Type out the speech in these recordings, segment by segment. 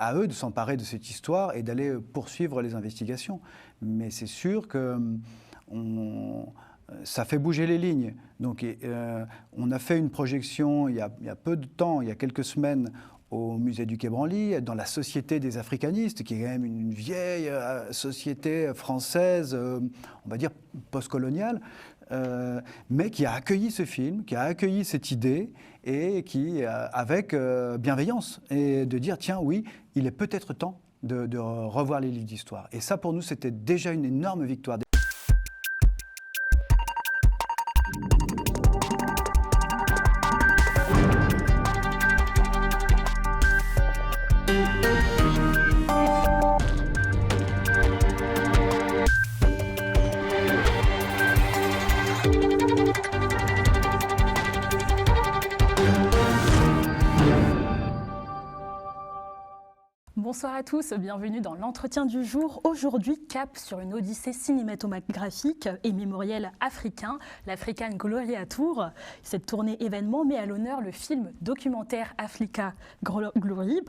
à eux de s'emparer de cette histoire et d'aller poursuivre les investigations. Mais c'est sûr que ça fait bouger les lignes. Donc, on a fait une projection il y a peu de temps, il y a quelques semaines, au musée du Quai Branly, dans la Société des africanistes, qui est quand même une vieille société française, on va dire postcoloniale, mais qui a accueilli ce film, qui a accueilli cette idée, et qui, avec bienveillance, et de dire, tiens, oui, il est peut-être temps de revoir les livres d'histoire. Et ça, pour nous, c'était déjà une énorme victoire. Bonsoir à tous, bienvenue dans l'entretien du jour. Aujourd'hui, cap sur une odyssée cinématographique et mémorielle africain, l'African Glory Tour. Cette tournée événement met à l'honneur le film documentaire Africa Glory,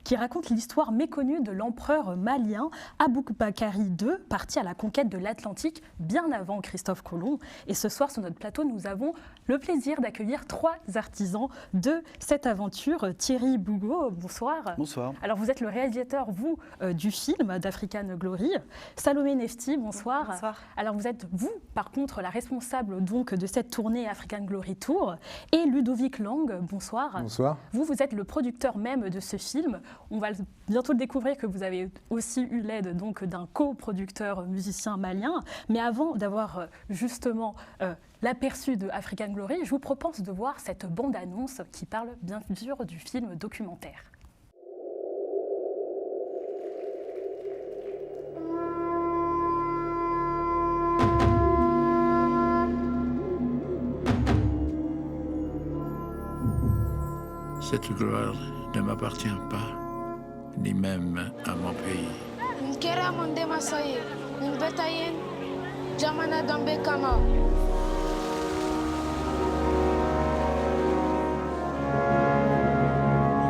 qui raconte l'histoire méconnue de l'empereur malien Aboubakary II, parti à la conquête de l'Atlantique bien avant Christophe Colomb. Et ce soir, sur notre plateau, nous avons le plaisir d'accueillir 3 artisans de cette aventure. Thierry Bougot, bonsoir. Bonsoir. Alors, vous êtes le réalisateur, vous, du film d'African Glory. Salomé Nefti, bonsoir. Bonsoir. Alors, vous êtes, vous, par contre, la responsable donc, de cette tournée African Glory Tour. Et Ludovic Lang, bonsoir. Bonsoir. Vous êtes le producteur même de ce film. On va bientôt le découvrir que vous avez aussi eu l'aide donc d'un coproducteur musicien malien. Mais avant d'avoir justement l'aperçu de African Glory, je vous propose de voir cette bande-annonce qui parle bien sûr du film documentaire. Cette gloire ne m'appartient pas, ni même à mon pays. Nkera monde masaye, nbetayen, jamana dambe kama.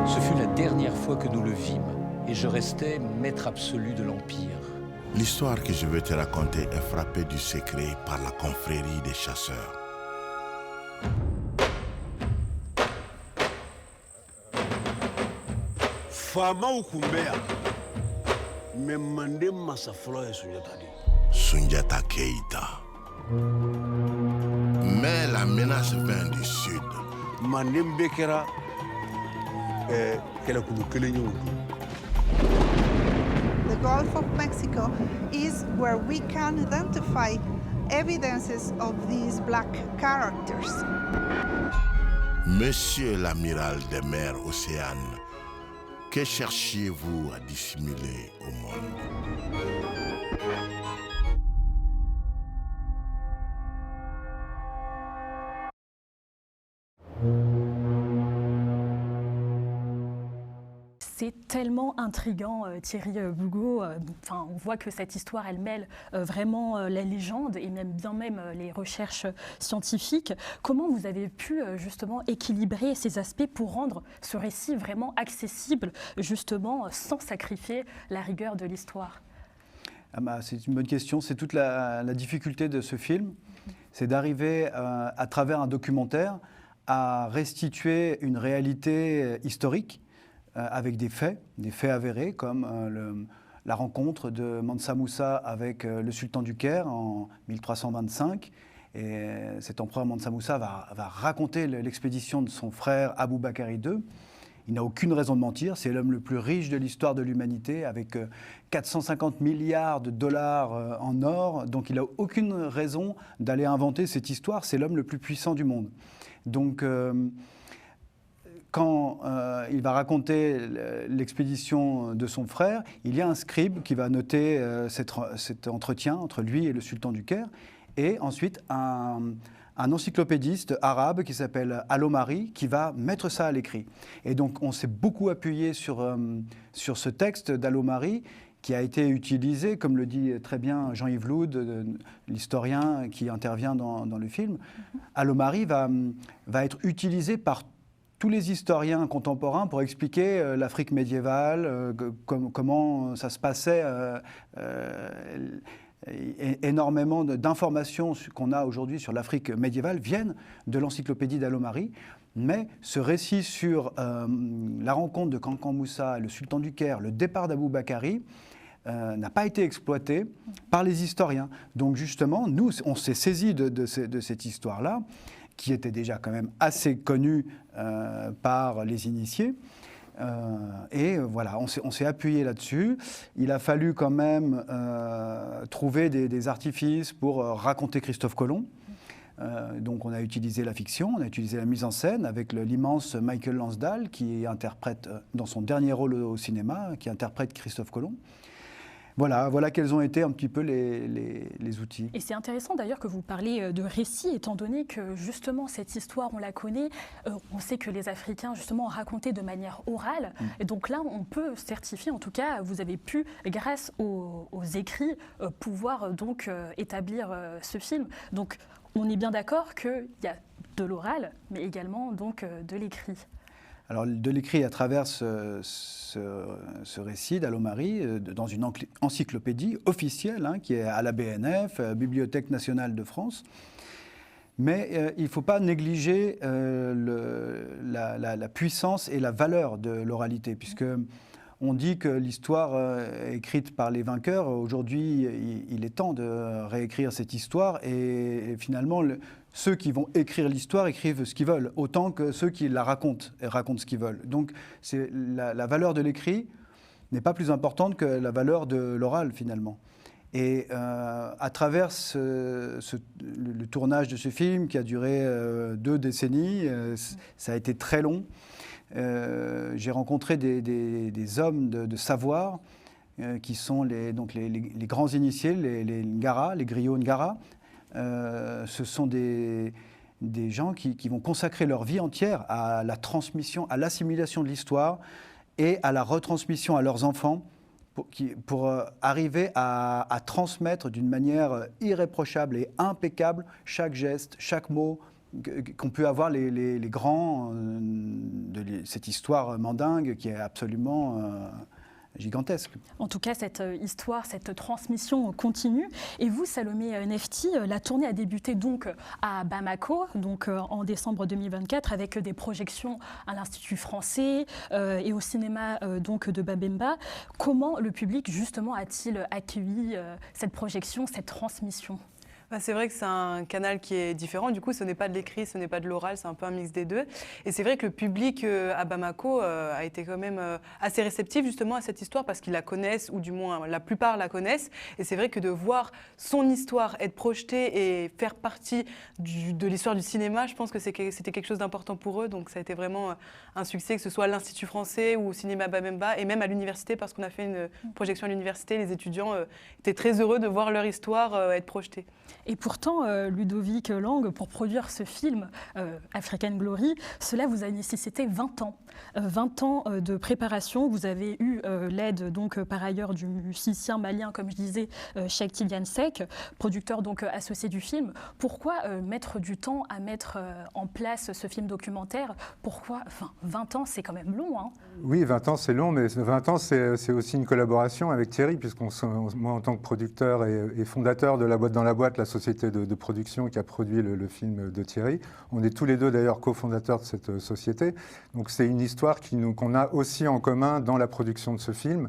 Ce fut la dernière fois que nous le vîmes, et je restais maître absolu de l'Empire. L'histoire que je veux te raconter est frappée du secret par la confrérie des chasseurs. Faamaw kun bɛ yan mais Mande masa fɔlɔ ye Sunjata de. Sunjata Keita. Mais la menace vient du sud. Mande bɛɛ kɛra kɛlɛkulu kelen ye o don. The Gulf of Mexico is where we can identify evidences of these black characters. Monsieur l'amiral des mers océanes, que cherchiez-vous à dissimuler au monde? C'est tellement intriguant, Thierry Bougot. Enfin, on voit que cette histoire, elle mêle vraiment la légende et même les recherches scientifiques. Comment vous avez pu justement équilibrer ces aspects pour rendre ce récit vraiment accessible, justement, sans sacrifier la rigueur de l'histoire? C'est une bonne question. C'est toute la difficulté de ce film. C'est d'arriver, à travers un documentaire, à restituer une réalité historique avec des faits avérés, comme la rencontre de Mansa Moussa avec le sultan du Caire en 1325. Et cet empereur Mansa Moussa va raconter l'expédition de son frère Aboubakary II. Il n'a aucune raison de mentir, c'est l'homme le plus riche de l'histoire de l'humanité, avec 450 milliards de dollars en or. Donc il n'a aucune raison d'aller inventer cette histoire, c'est l'homme le plus puissant du monde. Donc quand il va raconter l'expédition de son frère, il y a un scribe qui va noter cet entretien entre lui et le sultan du Caire, et ensuite un encyclopédiste arabe qui s'appelle Alomari qui va mettre ça à l'écrit. Et donc on s'est beaucoup appuyé sur ce texte d'Alomari qui a été utilisé, comme le dit très bien Jean-Yves Loud, l'historien qui intervient dans le film. Alomari va être utilisé par tous les historiens contemporains pour expliquer l'Afrique médiévale, comment ça se passait. Énormément d'informations qu'on a aujourd'hui sur l'Afrique médiévale viennent de l'encyclopédie d'Alomari. Mais ce récit sur la rencontre de Kankan Moussa, le sultan du Caire, le départ d'Aboubakari, n'a pas été exploité par les historiens. Donc justement, nous, on s'est saisis de cette histoire-là, qui était déjà quand même assez connue par les initiés. Et voilà, on s'est appuyé là-dessus. Il a fallu quand même trouver des artifices pour raconter Christophe Colomb. Donc on a utilisé la fiction, on a utilisé la mise en scène avec l'immense Michael Lansdale qui interprète, dans son dernier rôle au cinéma, qui interprète Christophe Colomb. Voilà quels ont été un petit peu les outils. Et c'est intéressant d'ailleurs que vous parlez de récit, étant donné que justement cette histoire, on la connaît, on sait que les Africains justement ont raconté de manière orale. Et donc là, on peut certifier, en tout cas, vous avez pu, grâce aux écrits, pouvoir donc établir ce film. Donc on est bien d'accord qu'il y a de l'oral, mais également donc de l'écrit. Alors, de l'écrit à travers ce récit d'Alomari, dans une encyclopédie officielle, qui est à la BNF, Bibliothèque nationale de France. Mais il ne faut pas négliger la puissance et la valeur de l'oralité, puisque on dit que l'histoire est écrite par les vainqueurs. Aujourd'hui, il est temps de réécrire cette histoire et finalement, ceux qui vont écrire l'histoire écrivent ce qu'ils veulent, autant que ceux qui la racontent ce qu'ils veulent. Donc, la valeur de l'écrit n'est pas plus importante que la valeur de l'oral, finalement. Et à travers le tournage de ce film, qui a duré 2 décennies, ça a été très long, j'ai rencontré des hommes de savoir qui sont les grands initiés, les Ngara, les griots Ngara. Ce sont des gens qui vont consacrer leur vie entière à la transmission, à l'assimilation de l'histoire et à la retransmission à leurs enfants pour arriver à transmettre d'une manière irréprochable et impeccable chaque geste, chaque mot qu'ont pu avoir les grands de cette histoire mandingue qui est absolument gigantesque. En tout cas, cette histoire, cette transmission continue. Et vous, Salomé Nefti, la tournée a débuté donc à Bamako, donc en décembre 2024, avec des projections à l'Institut français et au cinéma donc de Babemba. Comment le public, justement, a-t-il accueilli cette projection, cette transmission ? C'est vrai que c'est un canal qui est différent. Du coup, ce n'est pas de l'écrit, ce n'est pas de l'oral, c'est un peu un mix des deux. Et c'est vrai que le public à Bamako a été quand même assez réceptif justement à cette histoire parce qu'ils la connaissent, ou du moins la plupart la connaissent. Et c'est vrai que de voir son histoire être projetée et faire partie de l'histoire du cinéma, je pense que c'était quelque chose d'important pour eux. Donc ça a été vraiment un succès, que ce soit à l'Institut français ou au cinéma Babemba, et même à l'université, parce qu'on a fait une projection à l'université. Les étudiants étaient très heureux de voir leur histoire être projetée. Et pourtant, Ludovic Lang, pour produire ce film, African Glory, cela vous a nécessité 20 ans. 20 ans de préparation. Vous avez eu l'aide, donc, par ailleurs, du musicien malien, comme je disais, Cheikh Tidiane Seck, producteur donc, associé du film. Pourquoi mettre du temps à mettre en place ce film documentaire ? Pourquoi 20 ans, c'est quand même long, hein ? Oui, 20 ans, c'est long, mais 20 ans, c'est aussi une collaboration avec Thierry, moi, en tant que producteur et fondateur de La Boîte dans la Boîte, la société de production qui a produit le film de Thierry. On est tous les deux d'ailleurs cofondateurs de cette société. Donc c'est une histoire qu'on a aussi en commun dans la production de ce film.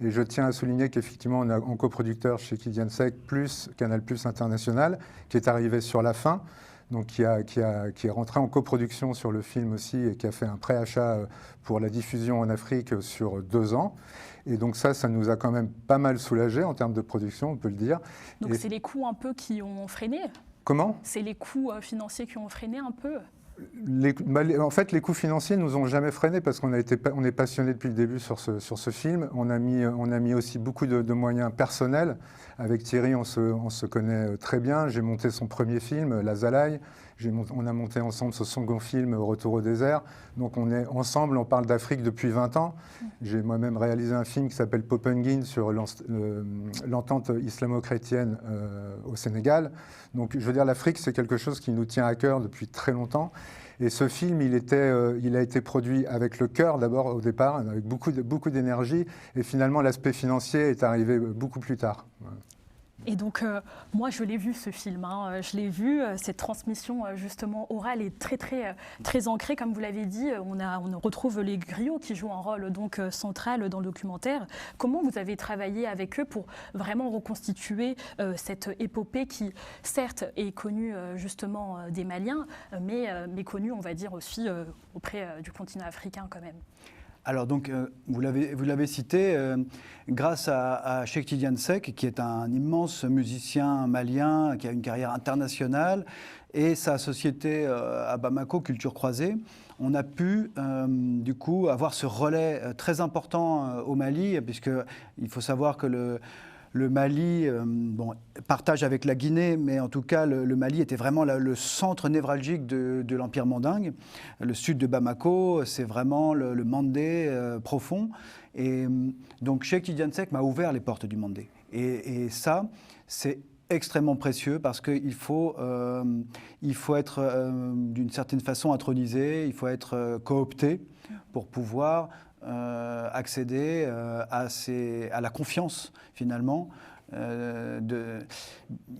Et je tiens à souligner qu'effectivement, on a en coproducteur chez Tidiane Seck plus Canal+ International, qui est arrivé sur la fin, donc qui est rentré en coproduction sur le film aussi et qui a fait un préachat pour la diffusion en Afrique sur 2 ans. Et donc ça nous a quand même pas mal soulagés en termes de production, on peut le dire. Donc c'est les coûts un peu qui ont freiné ? Comment ? C'est les coûts financiers qui ont freiné un peu ? En fait, les coûts financiers ne nous ont jamais freinés parce qu'on est passionné depuis le début sur ce film. On a mis aussi beaucoup de moyens personnels. Avec Thierry, on se connaît très bien. J'ai monté son premier film, La Zalaï. On a monté ensemble ce second film, Retour au désert. Donc on est ensemble, on parle d'Afrique depuis 20 ans. J'ai moi-même réalisé un film qui s'appelle Popengine sur l'entente islamo-chrétienne au Sénégal. Donc je veux dire, l'Afrique, c'est quelque chose qui nous tient à cœur depuis très longtemps. Et ce film, il a été produit avec le cœur d'abord au départ, avec beaucoup d'énergie, et finalement l'aspect financier est arrivé beaucoup plus tard. Et donc, moi, je l'ai vu, ce film. Hein. Je l'ai vu. Cette transmission, justement, orale est très ancrée. Comme vous l'avez dit, on retrouve les griots qui jouent un rôle donc, central dans le documentaire. Comment vous avez travaillé avec eux pour vraiment reconstituer cette épopée qui, certes, est connue, justement, des Maliens, mais connue, on va dire, aussi auprès du continent africain, quand même? Alors donc, vous l'avez cité, grâce à Cheikh Tidiane Seck, qui est un immense musicien malien, qui a une carrière internationale, et sa société à Bamako, Culture Croisée, on a pu du coup avoir ce relais très important au Mali, puisqu'il faut savoir que le Mali partage avec la Guinée, mais en tout cas, le Mali était vraiment le centre névralgique de l'Empire mandingue. Le sud de Bamako, c'est vraiment le Mandé profond. Et donc, Cheikh Tidiane Seck m'a ouvert les portes du Mandé. Et ça, c'est extrêmement précieux parce qu'il faut être d'une certaine façon intronisé, il faut être coopté pour pouvoir accéder à la confiance, finalement. Il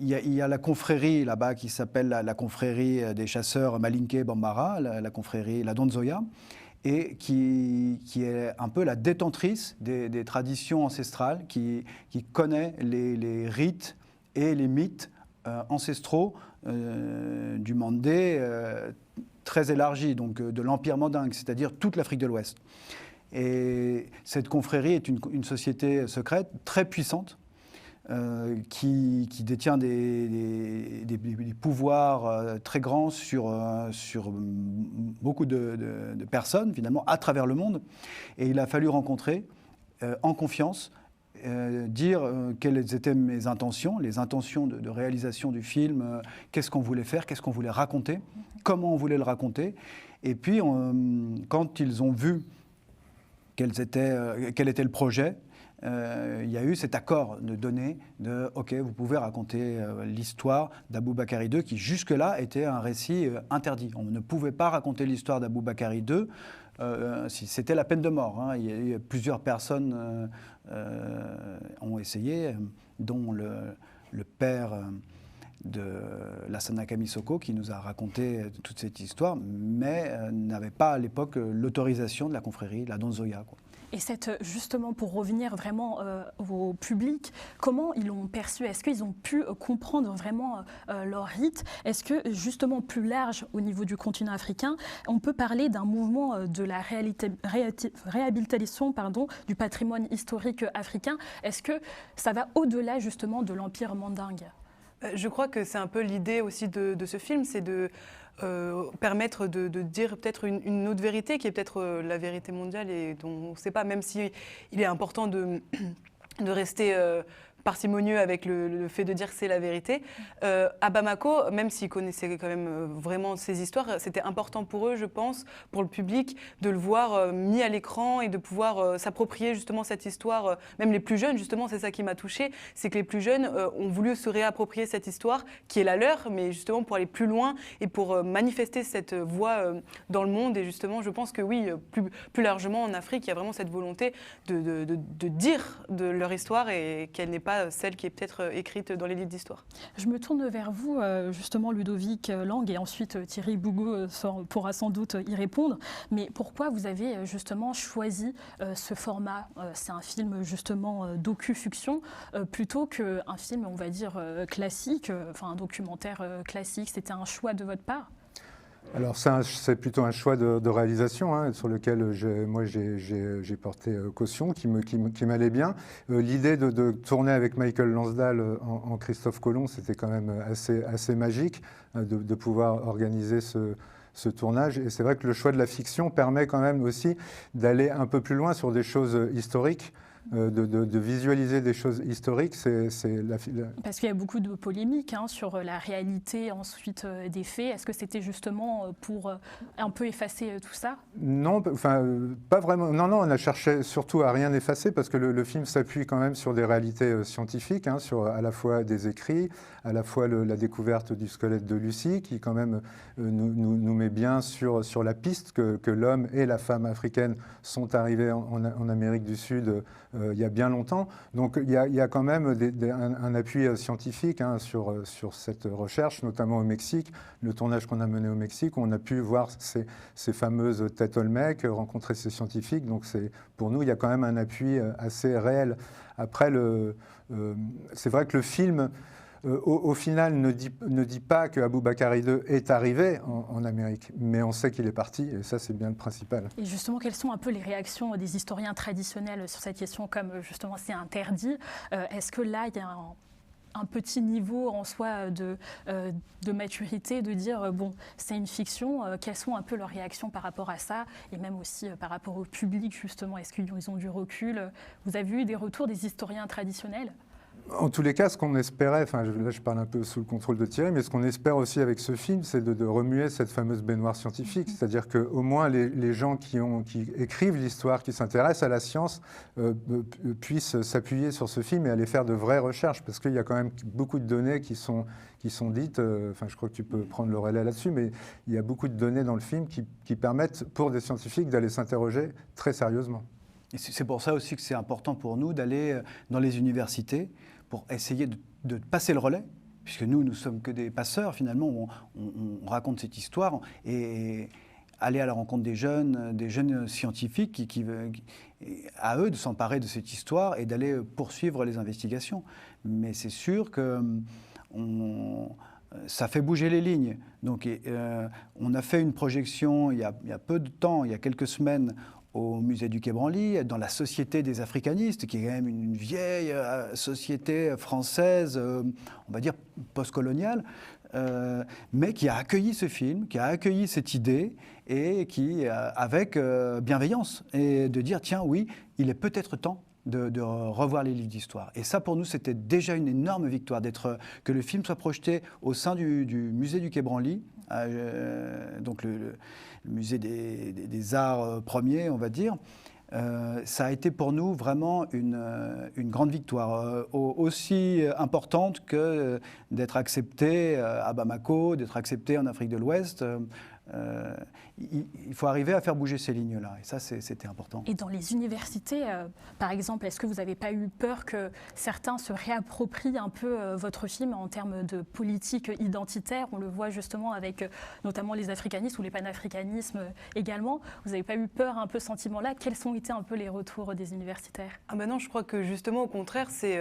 y a la confrérie là-bas qui s'appelle la confrérie des chasseurs Malinké Bambara, la confrérie, la Donzoya, et qui est un peu la détentrice des traditions ancestrales, qui connaît les rites et les mythes ancestraux du Mandé très élargi, donc de l'Empire mandingue, c'est-à-dire toute l'Afrique de l'Ouest. Et cette confrérie est une société secrète très puissante qui détient des pouvoirs très grands sur beaucoup de personnes, finalement, à travers le monde. Et il a fallu rencontrer, en confiance, dire quelles étaient mes intentions, les intentions de réalisation du film, qu'est-ce qu'on voulait faire, qu'est-ce qu'on voulait raconter, comment on voulait le raconter. Et puis, quand ils ont vu quel était le projet, il y a eu cet accord de donner de « OK, vous pouvez raconter l'histoire d'Aboubakari II » qui jusque-là était un récit interdit. On ne pouvait pas raconter l'histoire d'Aboubakari II, c'était la peine de mort. Hein. Il y a eu plusieurs personnes ont essayé, dont le père de Lassana Kamisoko qui nous a raconté toute cette histoire, mais n'avait pas à l'époque l'autorisation de la confrérie, la Donzoya, quoi. Et justement, pour revenir vraiment au public, comment ils l'ont perçu? Est-ce qu'ils ont pu comprendre vraiment leur rite? Est-ce que, justement, plus large au niveau du continent africain, on peut parler d'un mouvement de la réhabilitation du patrimoine historique africain? Est-ce que ça va au-delà, justement, de l'Empire mandingue? Je crois que c'est un peu l'idée aussi de ce film, c'est de permettre de dire peut-être une autre vérité qui est peut-être la vérité mondiale et dont on ne sait pas, même si il est important de rester parcimonieux avec le fait de dire que c'est la vérité. À Bamako, même s'ils connaissaient quand même vraiment ces histoires, c'était important pour eux, je pense, pour le public, de le voir mis à l'écran et de pouvoir s'approprier justement cette histoire. Même les plus jeunes, justement, c'est ça qui m'a touchée, c'est que les plus jeunes ont voulu se réapproprier cette histoire qui est la leur, mais justement pour aller plus loin et pour manifester cette voix dans le monde. Et justement, je pense que oui, plus largement en Afrique, il y a vraiment cette volonté de dire de leur histoire et qu'elle n'est pas celle qui est peut-être écrite dans les livres d'histoire. Je me tourne vers vous, justement, Ludovic Lang, et ensuite Thierry Bougou pourra sans doute y répondre. Mais pourquoi vous avez justement choisi ce format? C'est un film justement docu-fiction plutôt qu'un film, on va dire, classique, enfin un documentaire classique. C'était un choix de votre part? Alors c'est plutôt un choix de réalisation hein, sur lequel j'ai porté caution, qui m'allait bien. L'idée de tourner avec Michael Lansdale en Christophe Colomb, c'était quand même assez magique de pouvoir organiser ce tournage. Et c'est vrai que le choix de la fiction permet quand même aussi d'aller un peu plus loin sur des choses historiques. de visualiser des choses historiques, Parce qu'il y a beaucoup de polémiques sur la réalité ensuite des faits. Est-ce que c'était justement pour un peu effacer tout ça? Non, enfin, pas vraiment. Non, on a cherché surtout à rien effacer parce que le film s'appuie quand même sur des réalités scientifiques, sur à la fois des écrits, à la fois la découverte du squelette de Lucie, qui quand même nous met bien sur la piste que l'homme et la femme africaine sont arrivés en Amérique du Sud il y a bien longtemps. Donc il y a quand même un appui scientifique sur cette recherche, notamment au Mexique. Le tournage qu'on a mené au Mexique, on a pu voir ces fameuses têtes Olmec, rencontrer ces scientifiques. Donc pour nous, il y a quand même un appui assez réel. Après, c'est vrai que le film, au final, ne dit pas que Aboubakar II est arrivé en Amérique, mais on sait qu'il est parti, et ça, c'est bien le principal. Et justement, quelles sont un peu les réactions des historiens traditionnels sur cette question, comme justement c'est interdit? Est-ce que là, il y a un petit niveau en soi de maturité, de dire, bon, c'est une fiction, quelles sont un peu leurs réactions par rapport à ça, et même aussi par rapport au public, justement, est-ce qu'ils ont du recul? Vous avez eu des retours des historiens traditionnels? En tous les cas, ce qu'on espérait, là je parle un peu sous le contrôle de Thierry, mais ce qu'on espère aussi avec ce film, c'est de remuer cette fameuse baignoire scientifique. C'est-à-dire qu'au moins les gens qui écrivent l'histoire, qui s'intéressent à la science, puissent s'appuyer sur ce film et aller faire de vraies recherches, parce qu'il y a quand même beaucoup de données qui sont dites, je crois que tu peux prendre le relais là-dessus, mais il y a beaucoup de données dans le film qui permettent pour des scientifiques d'aller s'interroger très sérieusement. Et c'est pour ça aussi que c'est important pour nous d'aller dans les universités pour essayer de passer le relais, puisque nous ne sommes que des passeurs, finalement, on raconte cette histoire, et aller à la rencontre des jeunes scientifiques à eux de s'emparer de cette histoire et d'aller poursuivre les investigations. Mais c'est sûr que ça fait bouger les lignes. Donc, on a fait une projection il y a peu de temps, il y a quelques semaines, au musée du Quai Branly, dans la Société des africanistes, qui est quand même une vieille société française, on va dire postcoloniale, mais qui a accueilli ce film, qui a accueilli cette idée, et qui, avec bienveillance, et de dire, tiens, oui, il est peut-être temps de revoir les livres d'histoire. Et ça, pour nous, c'était déjà une énorme victoire, que le film soit projeté au sein du musée du Quai Branly, donc le musée des arts premiers, on va dire. Ça a été pour nous vraiment une grande victoire, aussi importante que d'être accepté à Bamako, d'être accepté en Afrique de l'Ouest. Il faut arriver à faire bouger ces lignes-là, et ça, c'était important. Et dans les universités, par exemple, est-ce que vous n'avez pas eu peur que certains se réapproprient un peu votre film en termes de politique identitaire? On le voit justement avec notamment les africanistes ou les panafricanismes également. Vous n'avez pas eu peur, un peu, ce sentiment-là? Quels ont été un peu les retours des universitaires? Ah ben non, je crois que justement, au contraire, c'est...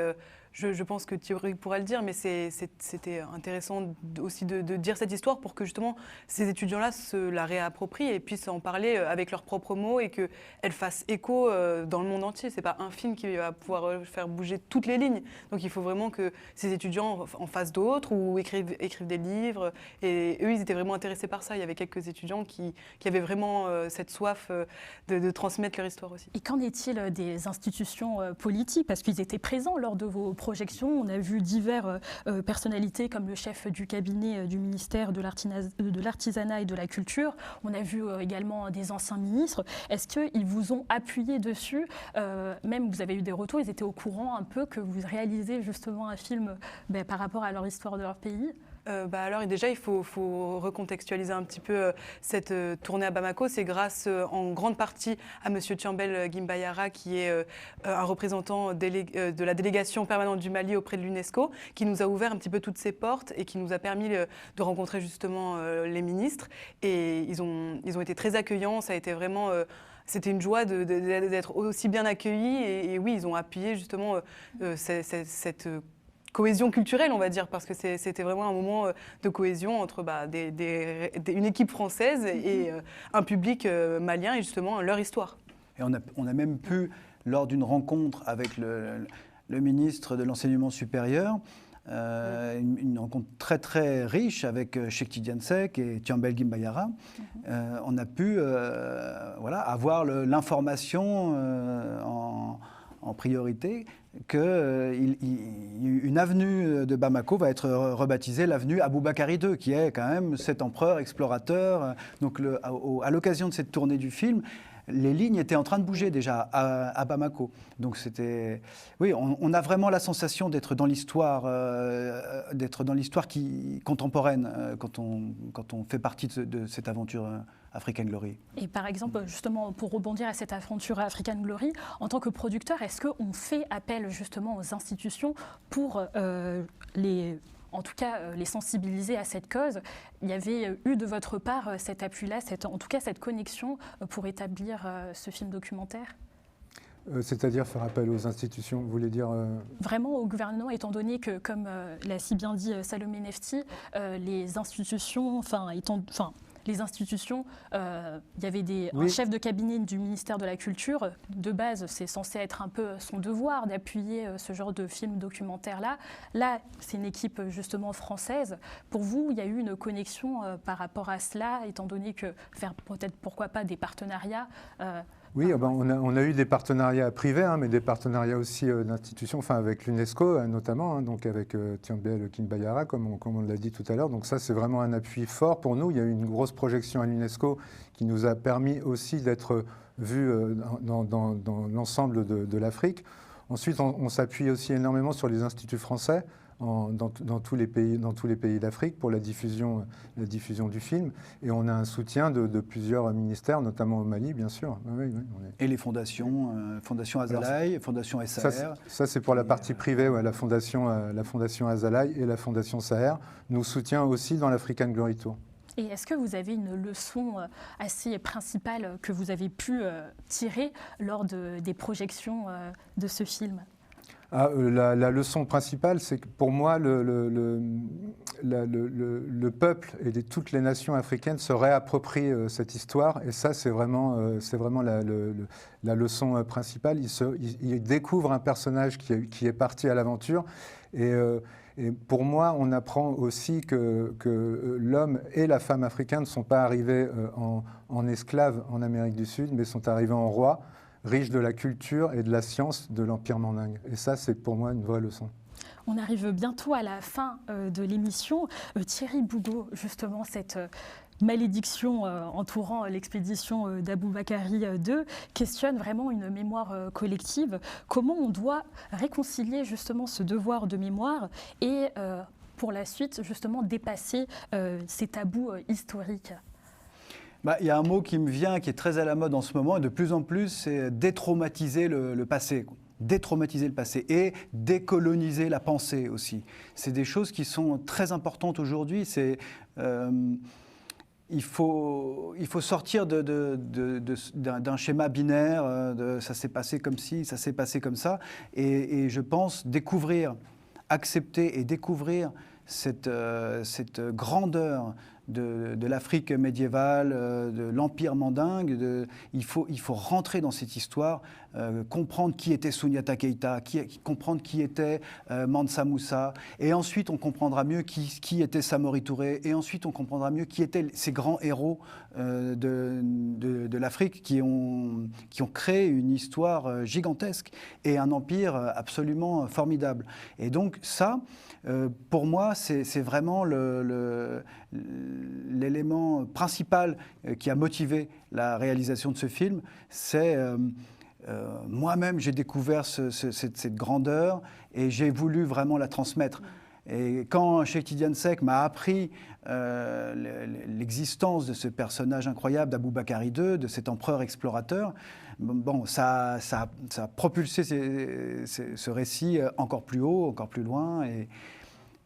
Je pense que Thierry pourra le dire, mais c'était intéressant aussi de dire cette histoire pour que justement ces étudiants-là se la réapproprient et puissent en parler avec leurs propres mots et qu'elle fasse écho dans le monde entier. Ce n'est pas un film qui va pouvoir faire bouger toutes les lignes. Donc il faut vraiment que ces étudiants en fassent d'autres ou écrivent des livres. Et eux, ils étaient vraiment intéressés par ça. Il y avait quelques étudiants qui avaient vraiment cette soif de transmettre leur histoire aussi. Et qu'en est-il des institutions politiques? Parce qu'ils étaient présents lors de vos projection. On a vu diverses personnalités comme le chef du cabinet du ministère de l'Artisanat et de la Culture. On a vu également des anciens ministres. Est-ce qu'ils vous ont appuyé dessus? Même vous avez eu des retours, ils étaient au courant un peu que vous réalisez justement un film par rapport à leur histoire de leur pays? Alors déjà, il faut recontextualiser un petit peu cette tournée à Bamako. C'est grâce en grande partie à M. Thiambel Gimbayara, qui est un représentant de la délégation permanente du Mali auprès de l'UNESCO, qui nous a ouvert un petit peu toutes ses portes et qui nous a permis de rencontrer justement les ministres. Et ils ont été très accueillants. Ça a été vraiment... C'était une joie d'être aussi bien accueillis. Et oui, ils ont appuyé justement cette cohésion culturelle, on va dire, parce que c'était vraiment un moment de cohésion entre une équipe française et un public malien et justement leur histoire. Et on a même pu, lors d'une rencontre avec le ministre de l'Enseignement supérieur, une rencontre très très riche avec Cheikh Tidiane Seck et Thiambel Gimbayara, on a pu avoir l'information en priorité qu'une avenue de Bamako va être rebaptisée l'avenue Aboubakari II, qui est quand même cet empereur explorateur. Donc à l'occasion de cette tournée du film, les lignes étaient en train de bouger déjà à Bamako. Donc c'était, oui, on a vraiment la sensation d'être dans l'histoire contemporaine quand on fait partie de cette aventure African Glory. Et par exemple, justement, pour rebondir à cette aventure African Glory, en tant que producteur, est-ce qu'on fait appel justement aux institutions pour en tout cas les sensibiliser à cette cause? Il y avait eu de votre part cet appui-là, en tout cas cette connexion pour établir ce film documentaire? C'est-à-dire faire appel aux institutions, vous voulez dire Vraiment au gouvernement, étant donné que, comme l'a si bien dit Salomé Nefti, les institutions, il y avait un chef de cabinet du ministère de la Culture. De base, c'est censé être un peu son devoir d'appuyer ce genre de film documentaire-là. Là, c'est une équipe justement française. Pour vous, il y a eu une connexion par rapport à cela, étant donné que faire peut-être, pourquoi pas, des partenariats Oui, on a eu des partenariats privés, mais des partenariats aussi d'institutions, avec l'UNESCO notamment, donc avec Thiambé Kinbayara, comme on l'a dit tout à l'heure. Donc ça, c'est vraiment un appui fort pour nous. Il y a eu une grosse projection à l'UNESCO qui nous a permis aussi d'être vus dans l'ensemble de l'Afrique. Ensuite, on s'appuie aussi énormément sur les instituts français dans tous les pays d'Afrique pour la diffusion du film. Et on a un soutien de plusieurs ministères, notamment au Mali, bien sûr. Oui, Et les fondations, Fondation Azalaï, Fondation SAR. Ça c'est pour la partie privée, la Fondation Azalaï et la Fondation SAR nous soutient aussi dans l'African Glory Tour. Et est-ce que vous avez une leçon assez principale que vous avez pu tirer lors des projections de ce film ? La leçon principale, c'est que pour moi, le peuple et toutes les nations africaines se réapproprient cette histoire. Et ça, c'est vraiment la leçon principale. Ils découvrent un personnage qui est parti à l'aventure. Et pour moi, on apprend aussi que l'homme et la femme africains ne sont pas arrivés en esclaves en Amérique du Sud, mais sont arrivés en rois, riche de la culture et de la science de l'Empire mandingue. Et ça, c'est pour moi une vraie leçon. On arrive bientôt à la fin de l'émission. Thierry Bougot, justement, cette malédiction entourant l'expédition d'Aboubakari II questionne vraiment une mémoire collective. Comment on doit réconcilier justement ce devoir de mémoire et pour la suite, justement, dépasser ces tabous historiques ? Il y a un mot qui me vient, qui est très à la mode en ce moment, et de plus en plus, c'est détraumatiser le passé. Détraumatiser le passé et décoloniser la pensée aussi. C'est des choses qui sont très importantes aujourd'hui. Il faut sortir d'un schéma binaire, ça s'est passé comme ci, ça s'est passé comme ça, et je pense accepter et découvrir cette grandeur de l'Afrique médiévale, de l'Empire mandingue. Il faut rentrer dans cette histoire, comprendre qui était Souniata Keita, comprendre qui était Mansa Moussa, et ensuite on comprendra mieux qui était Samori Touré, et ensuite on comprendra mieux qui étaient ces grands héros de l'Afrique qui ont créé une histoire gigantesque et un empire absolument formidable. Et donc ça, pour moi, c'est vraiment l'élément principal qui a motivé la réalisation de ce film. C'est moi-même, j'ai découvert cette grandeur et j'ai voulu vraiment la transmettre. Et quand Cheikh Tidiane Seck m'a appris l'existence de ce personnage incroyable d'Aboubakari II, de cet empereur explorateur, ça a propulsé ce récit encore plus haut, encore plus loin.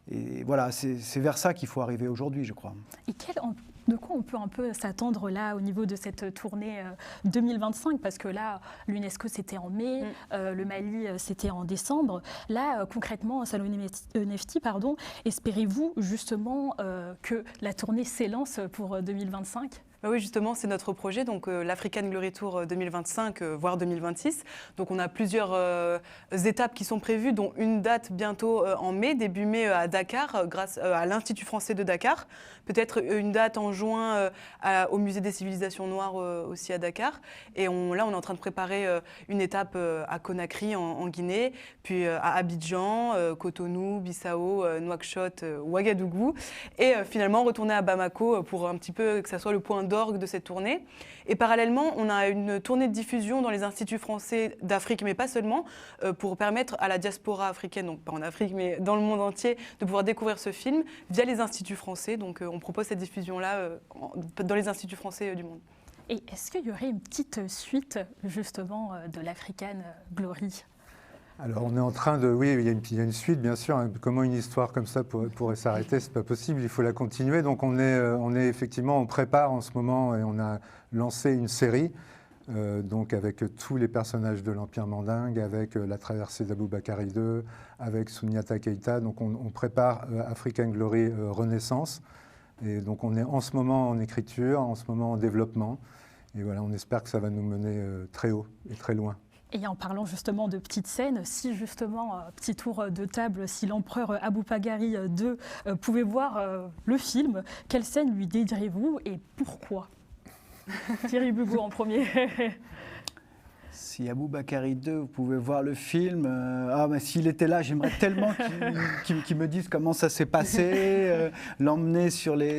Et voilà, c'est vers ça qu'il faut arriver aujourd'hui, je crois. Et de quoi on peut un peu s'attendre là au niveau de cette tournée 2025 ? Parce que là, l'UNESCO c'était en mai, le Mali c'était en décembre. Là, concrètement, Salomé Nefti, espérez-vous justement que la tournée s'élance pour 2025 ? Bah oui, justement, c'est notre projet, donc l'African Glory Tour 2025, voire 2026. Donc on a plusieurs étapes qui sont prévues, dont une date bientôt en mai, début mai à Dakar, grâce à l'Institut français de Dakar. Peut-être une date en juin au Musée des civilisations noires aussi à Dakar. Et là, on est en train de préparer une étape à Conakry en Guinée, puis à Abidjan, Cotonou, Bissau, Nouakchott, Ouagadougou. Et finalement, retourner à Bamako pour un petit peu que ça soit le point d'orgue de cette tournée. Et parallèlement, on a une tournée de diffusion dans les instituts français d'Afrique, mais pas seulement, pour permettre à la diaspora africaine, donc pas en Afrique, mais dans le monde entier, de pouvoir découvrir ce film via les instituts français. Donc on propose cette diffusion-là dans les instituts français du monde. Et est-ce qu'il y aurait une petite suite, justement, de l'African Glory ? Alors on est en train de... Oui, il y a une suite, bien sûr. Comment une histoire comme ça pourrait s'arrêter? C'est pas possible, il faut la continuer. Donc on est effectivement, on prépare en ce moment et on a lancé une série, donc avec tous les personnages de l'Empire mandingue, avec la traversée d'Aboubakari II, avec Souniata Keïta. Donc on prépare African Glory Renaissance. Et donc on est en ce moment en écriture, en ce moment en développement. Et voilà, on espère que ça va nous mener très haut et très loin. Et en parlant justement de petites scènes, si justement, petit tour de table, si l'empereur Aboubakari II pouvait voir le film, quelle scène lui dédiriez-vous et pourquoi? Thierry Bugeaud en premier. Si Aboubakari II, vous pouvez voir le film, mais s'il était là, j'aimerais tellement qu'il me dise comment ça s'est passé, l'emmener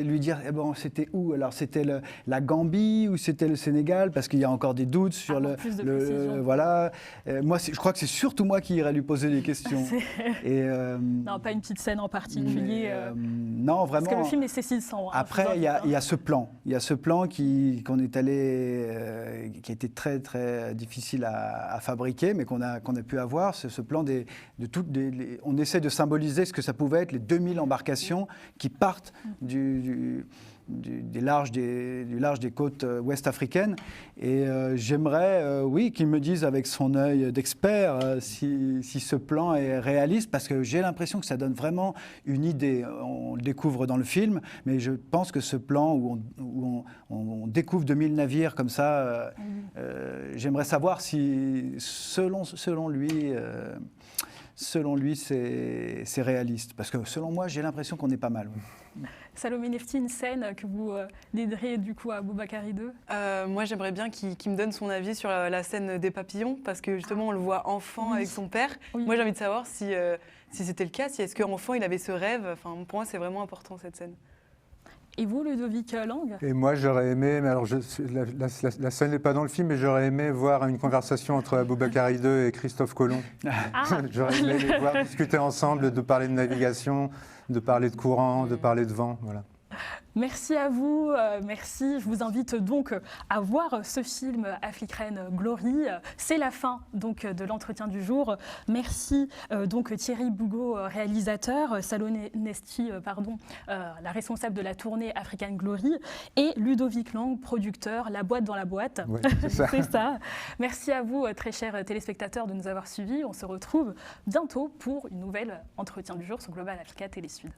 lui dire, bon, c'était où? Alors c'était la Gambie ou c'était le Sénégal? Parce qu'il y a encore des doutes sur voilà. Moi, je crois que c'est surtout moi qui irais lui poser des questions. Non, pas une petite scène en particulier. Non, vraiment. Parce que le film nécessite ça. Après, il y a ce plan. Il y a ce plan qu'on est allé, qui a été très très difficile à fabriquer, mais qu'on a pu avoir, c'est ce plan on essaie de symboliser ce que ça pouvait être les 2000 embarcations qui partent du large des côtes ouest africaines. Et j'aimerais, oui, qu'il me dise avec son œil d'expert si ce plan est réaliste, parce que j'ai l'impression que ça donne vraiment une idée. On le découvre dans le film, mais je pense que ce plan où on découvre 2000 navires comme ça, j'aimerais savoir si, selon lui, c'est réaliste. Parce que selon moi, j'ai l'impression qu'on est pas mal. Oui. Salomé Nefti, une scène que vous dédiriez du coup à Aboubakari II? Moi, j'aimerais bien qu'il me donne son avis sur la scène des papillons, parce que justement, on le voit enfant avec son père. Oui. Moi, j'ai envie de savoir si c'était le cas, est-ce qu'enfant, il avait ce rêve. Enfin, pour moi, c'est vraiment important, cette scène. Et vous, Ludovic Lang? Et moi, j'aurais aimé, mais alors la scène n'est pas dans le film, mais j'aurais aimé voir une conversation entre Aboubakari II et Christophe Colomb. J'aurais aimé les voir discuter ensemble, de parler de navigation, de parler de courant, de parler de vent. Voilà. Merci à vous, merci. Je vous invite donc à voir ce film African Glory. C'est la fin donc de l'entretien du jour. Merci donc Thierry Bugeaud, réalisateur, Salomé Nefti, la responsable de la tournée African Glory, et Ludovic Lang, producteur, La boîte dans la boîte. Oui, c'est ça. C'est ça. Merci à vous, très chers téléspectateurs, de nous avoir suivis. On se retrouve bientôt pour une nouvelle entretien du jour sur Global Africa Télé Sud.